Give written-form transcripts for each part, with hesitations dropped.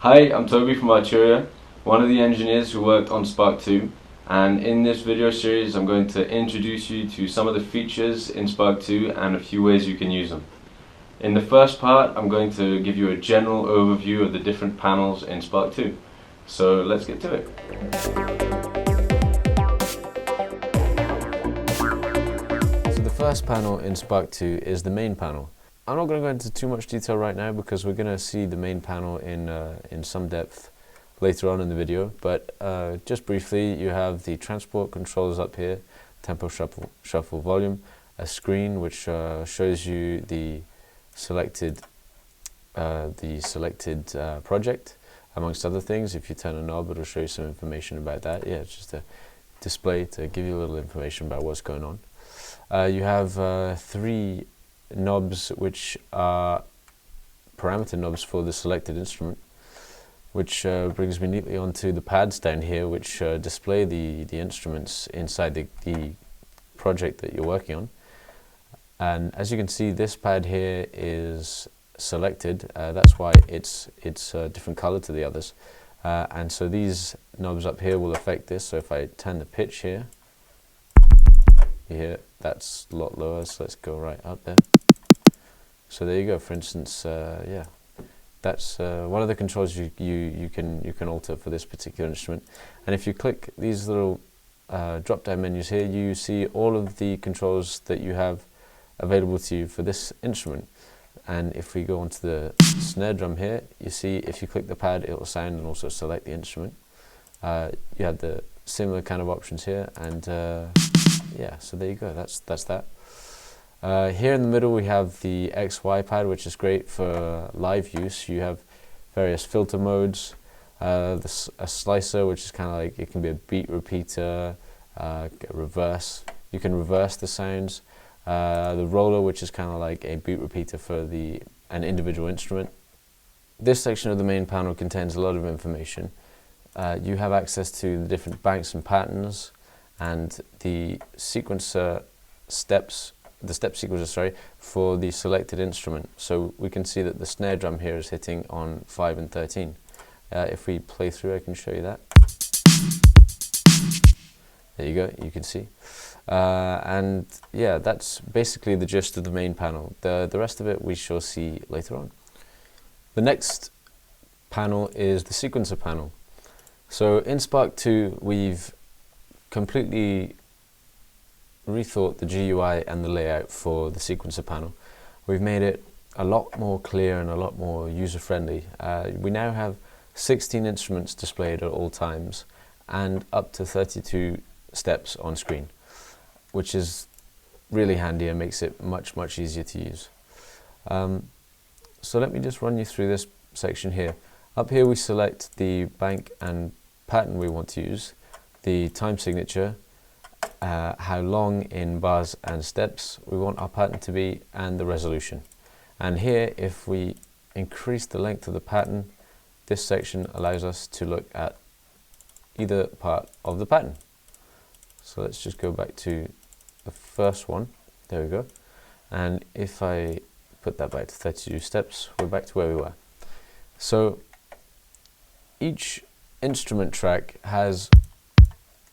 Hi, I'm Toby from Arturia, one of the engineers who worked on Spark2, and in this video series I'm going to introduce you to some of the features in Spark2 and a few ways you can use them. In the first part I'm going to give you a general overview of the different panels in Spark2. So let's get to it. So the first panel in Spark2 is the main panel. I'm not going to go into too much detail right now because we're going to see the main panel in some depth later on in the video, but just briefly, you have the transport controls up here, tempo, shuffle, volume, a screen which shows you the selected project, amongst other things. If you turn a knob, it'll show you some information about that. Yeah, it's just a display to give you a little information about what's going on. You have three knobs which are parameter knobs for the selected instrument, which brings me neatly onto the pads down here, which display the instruments inside the project that you're working on. And as you can see, this pad here is selected. That's why it's a different color to the others. And so these knobs up here will affect this. So if I turn the pitch here, you hear that's a lot lower, so let's go right up there. So there you go. For instance, yeah, that's one of the controls you can alter for this particular instrument. And if you click these little drop-down menus here, you see all of the controls that you have available to you for this instrument. And if we go onto the snare drum here, you see if you click the pad, it will sound and also select the instrument. You have the similar kind of options here, and yeah, so there you go. That's that. Here in the middle we have the XY pad, which is great for live use. You have various filter modes, a slicer, which is kind of like, it can be a beat repeater, reverse. You can reverse the sounds. The roller, which is kind of like a beat repeater for an individual instrument. This section of the main panel contains a lot of information. You have access to the different banks and patterns, and the sequencer steps. The step sequencer, sorry, for the selected instrument. So we can see that the snare drum here is hitting on 5 and 13. If we play through, I can show you that. There you go, you can see. And yeah, that's basically the gist of the main panel. The rest of it we shall see later on. The next panel is the sequencer panel. So in Spark2, we've completely rethought the GUI and the layout for the sequencer panel. We've made it a lot more clear and a lot more user-friendly. We now have 16 instruments displayed at all times and up to 32 steps on screen, which is really handy and makes it much easier to use. So let me just run you through this section here. Up here we select the bank and pattern we want to use, the time signature, how long in bars and steps we want our pattern to be, and the resolution. And here, if we increase the length of the pattern, this section allows us to look at either part of the pattern. So let's just go back to the first one. There we go. And if I put that back to 32 steps, we're back to where we were. So each instrument track has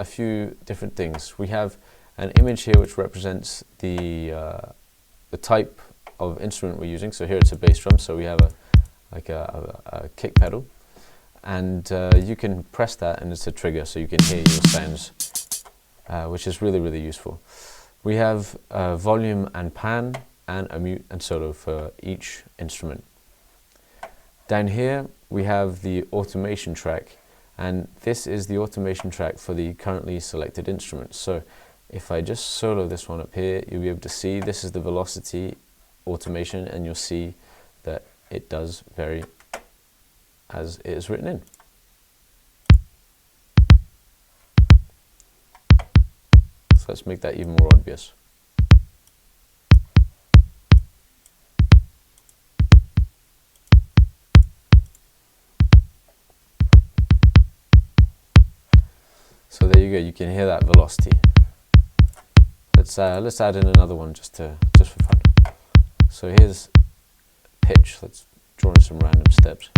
a few different things. We have an image here which represents the type of instrument we're using. So here it's a bass drum, so we have a kick pedal, and you can press that and it's a trigger, so you can hear your sounds, which is really useful. We have volume and pan, and a mute and solo for each instrument. Down here we have the automation track, and this is the automation track for the currently selected instrument. So if I just solo this one up here, you'll be able to see this is the velocity automation, and you'll see that it does vary as it is written in. So let's make that even more obvious. So there you go, you can hear that velocity. Let's add in another one just for fun. So here's pitch. Let's draw in some random steps.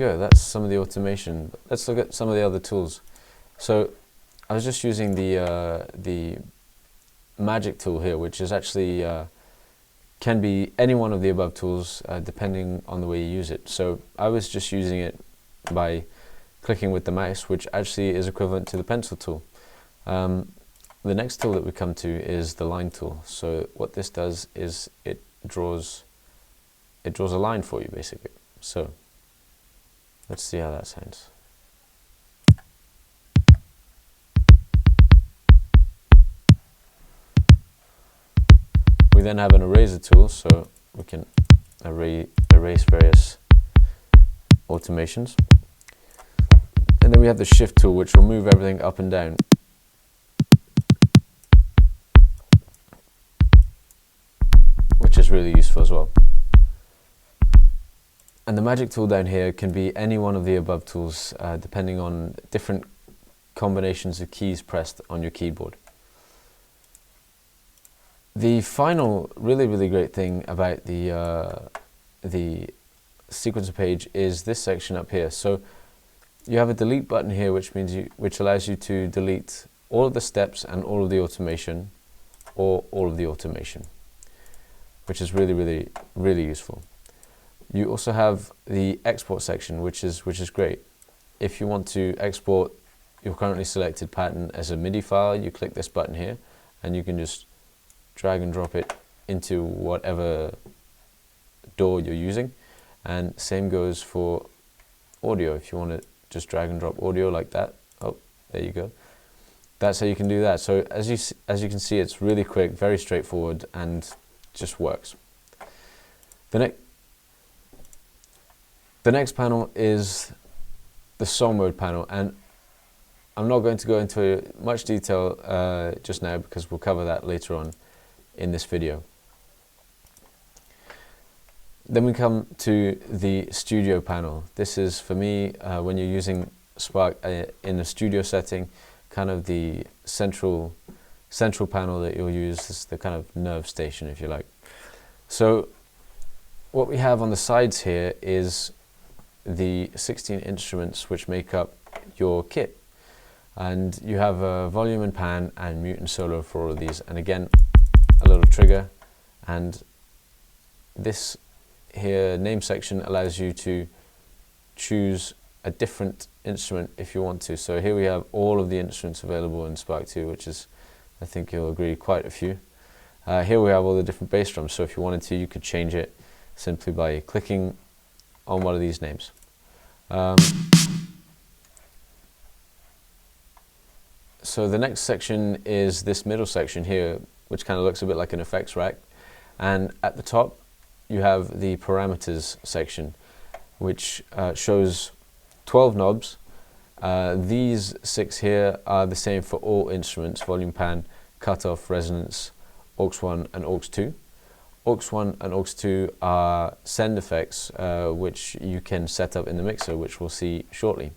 go, that's some of the automation. Let's look at some of the other tools. So I was just using the magic tool here, which is actually can be any one of the above tools depending on the way you use it. So I was just using it by clicking with the mouse, which actually is equivalent to the pencil tool. The next tool that we come to is the line tool. So what this does is it draws a line for you, basically. So let's see how that sounds. We then have an eraser tool, so we can erase various automations. And then we have the shift tool, which will move everything up and down. Which is really useful as well. And the magic tool down here can be any one of the above tools, depending on different combinations of keys pressed on your keyboard. The final really great thing about the sequencer page is this section up here. So you have a delete button here, which allows you to delete all of the steps and all of the automation, or all of the automation, which is really useful. You also have the export section, which is great. If you want to export your currently selected pattern as a MIDI file, you click this button here, and you can just drag and drop it into whatever DAW you're using. And same goes for audio. If you want to just drag and drop audio like that, oh, there you go. That's how you can do that. So as you can see, it's really quick, very straightforward, and just works. The next panel is the song mode panel, and I'm not going to go into much detail just now, because we'll cover that later on in this video. Then we come to the studio panel. This is, for me, when you're using Spark in a studio setting, kind of the central panel that you'll use. This is the kind of nerve station, if you like. So what we have on the sides here is the 16 instruments which make up your kit. And you have a volume and pan and mute and solo for all of these. And again, a little trigger, and this here name section allows you to choose a different instrument if you want to. So here we have all of the instruments available in Spark2, which is, I think you'll agree, quite a few. Here we have all the different bass drums, so if you wanted to, you could change it simply by clicking on one of these names. So the next section is this middle section here, which kind of looks a bit like an effects rack. And at the top, you have the parameters section, which shows 12 knobs. These 6 here are the same for all instruments: volume, pan, cutoff, resonance, aux 1 and aux 2. Aux 1 and aux 2 are send effects, which you can set up in the mixer, which we'll see shortly.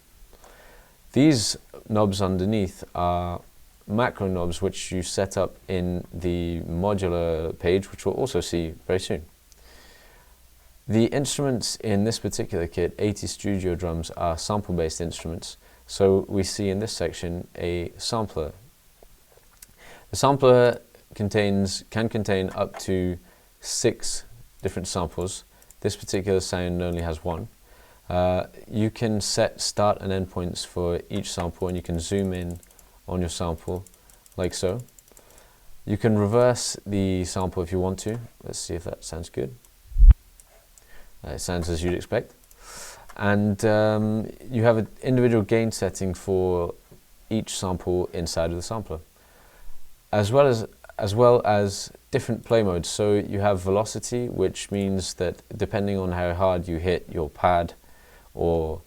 These knobs underneath are macro knobs, which you set up in the modular page, which we'll also see very soon. The instruments in this particular kit, 80 studio drums, are sample-based instruments. So we see in this section a sampler. The sampler can contain up to 6 different samples. This particular sound only has 1. You can set start and end points for each sample, and you can zoom in on your sample like so. You can reverse the sample if you want to. Let's see if that sounds good. It sounds as you'd expect. And you have an individual gain setting for each sample inside of the sampler, as well as different play modes. So you have velocity, which means that depending on how hard you hit your pad or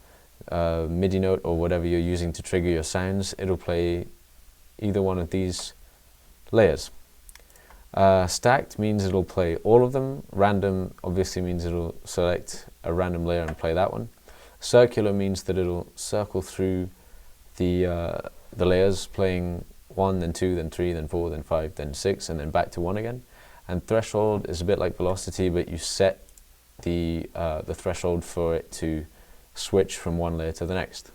MIDI note or whatever you're using to trigger your sounds, it'll play either one of these layers. Stacked means it'll play all of them. Random obviously means it'll select a random layer and play that one. Circular means that it'll circle through the layers, playing 1, then 2, then 3, then 4, then 5, then 6, and then back to 1 again. And threshold is a bit like velocity, but you set the threshold for it to switch from one layer to the next.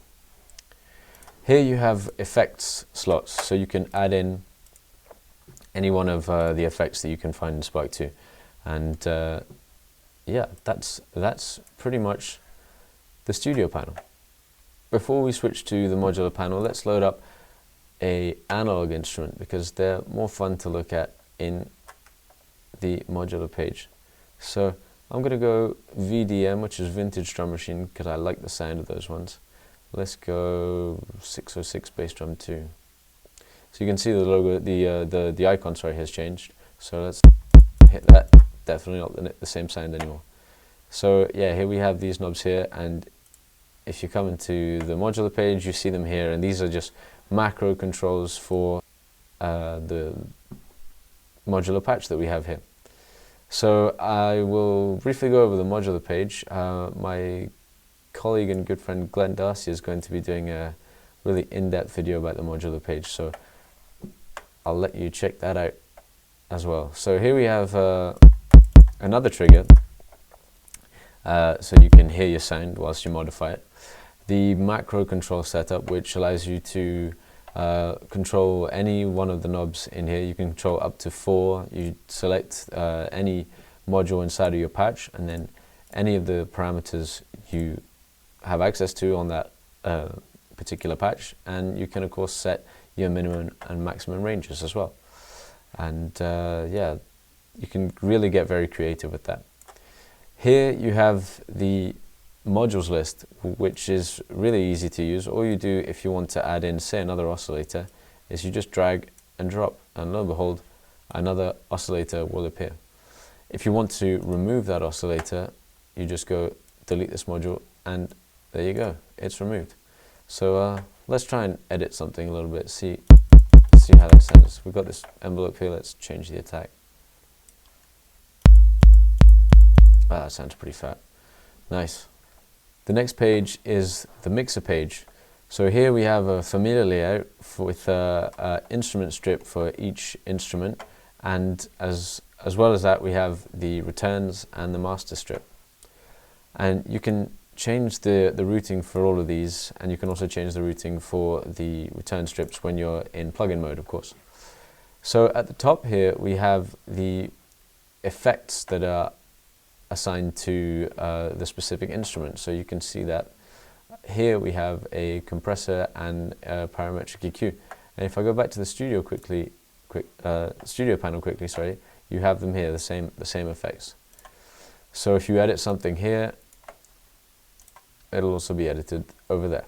Here you have effects slots, so you can add in any one of the effects that you can find in Spark2. And yeah, that's pretty much the studio panel. Before we switch to the modular panel, let's load up an analog instrument because they're more fun to look at in the modular page. So I'm going to go VDM, which is Vintage Drum Machine, because I like the sound of those ones. Let's go 606 Bass Drum 2. So you can see the logo, the icon, sorry, has changed. So let's hit that. Definitely not the same sound anymore. So yeah, here we have these knobs here, and if you come into the modular page, you see them here, and these are just macro controls for the modular patch that we have here. So I will briefly go over the modular page. My colleague and good friend Glenn Darcy is going to be doing a really in-depth video about the modular page, so I'll let you check that out as well. So here we have another trigger, so you can hear your sound whilst you modify it. The macro control setup, which allows you to control any one of the knobs in here. You can control up to 4. You select any module inside of your patch, and then any of the parameters you have access to on that particular patch, and you can of course set your minimum and maximum ranges as well. And yeah, you can really get very creative with that. Here you have the modules list, which is really easy to use. All you do if you want to add in, say, another oscillator, is you just drag and drop, and lo and behold, another oscillator will appear. If you want to remove that oscillator, you just go delete this module, and there you go, it's removed. So let's try and edit something a little bit, see how that sounds. We've got this envelope here, let's change the attack. That sounds pretty fat. Nice. The next page is the mixer page. So here we have a familiar layout with an instrument strip for each instrument, and as well as that we have the returns and the master strip. And you can change the routing for all of these, and you can also change the routing for the return strips when you're in plugin mode, of course. So at the top here we have the effects that are assigned to the specific instrument. So you can see that here we have a compressor and a parametric EQ. And if I go back to the studio panel quickly, sorry, you have them here, the same effects. So if you edit something here, it'll also be edited over there.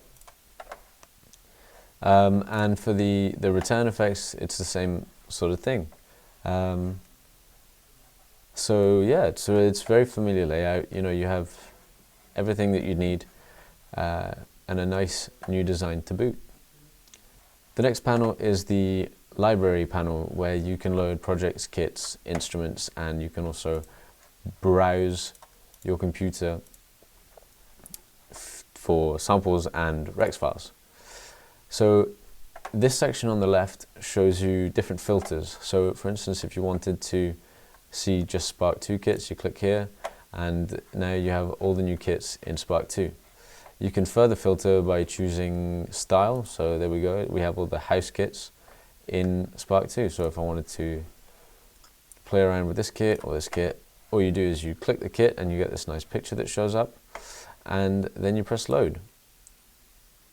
And for the return effects, it's the same sort of thing. So yeah, it's very familiar layout. You know, you have everything that you need and a nice new design to boot. The next panel is the library panel, where you can load projects, kits, instruments, and you can also browse your computer for samples and Rex files. So this section on the left shows you different filters. So for instance, if you wanted to see just Spark2 kits, you click here, and now you have all the new kits in Spark2. You can further filter by choosing style. So there we go, we have all the house kits in Spark2. So if I wanted to play around with this kit or this kit, all you do is you click the kit and you get this nice picture that shows up, and then you press load.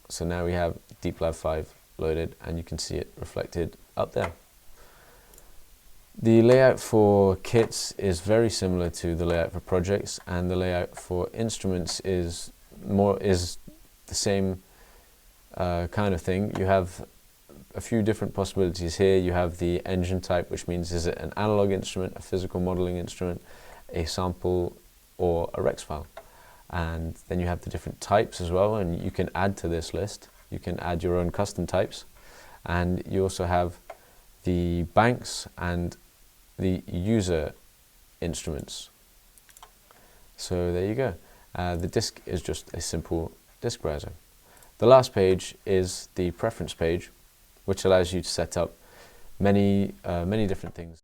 So now we have Deep Lab 5 loaded, and you can see it reflected up there. The layout for kits is very similar to the layout for projects, and the layout for instruments is the same kind of thing. You have a few different possibilities here. You have the engine type, which means is it an analog instrument, a physical modeling instrument, a sample, or a Rex file. And then you have the different types as well, and you can add to this list. You can add your own custom types, and you also have the banks and the user instruments. So there you go. The disk is just a simple disk browser. The last page is the preference page, which allows you to set up many different things.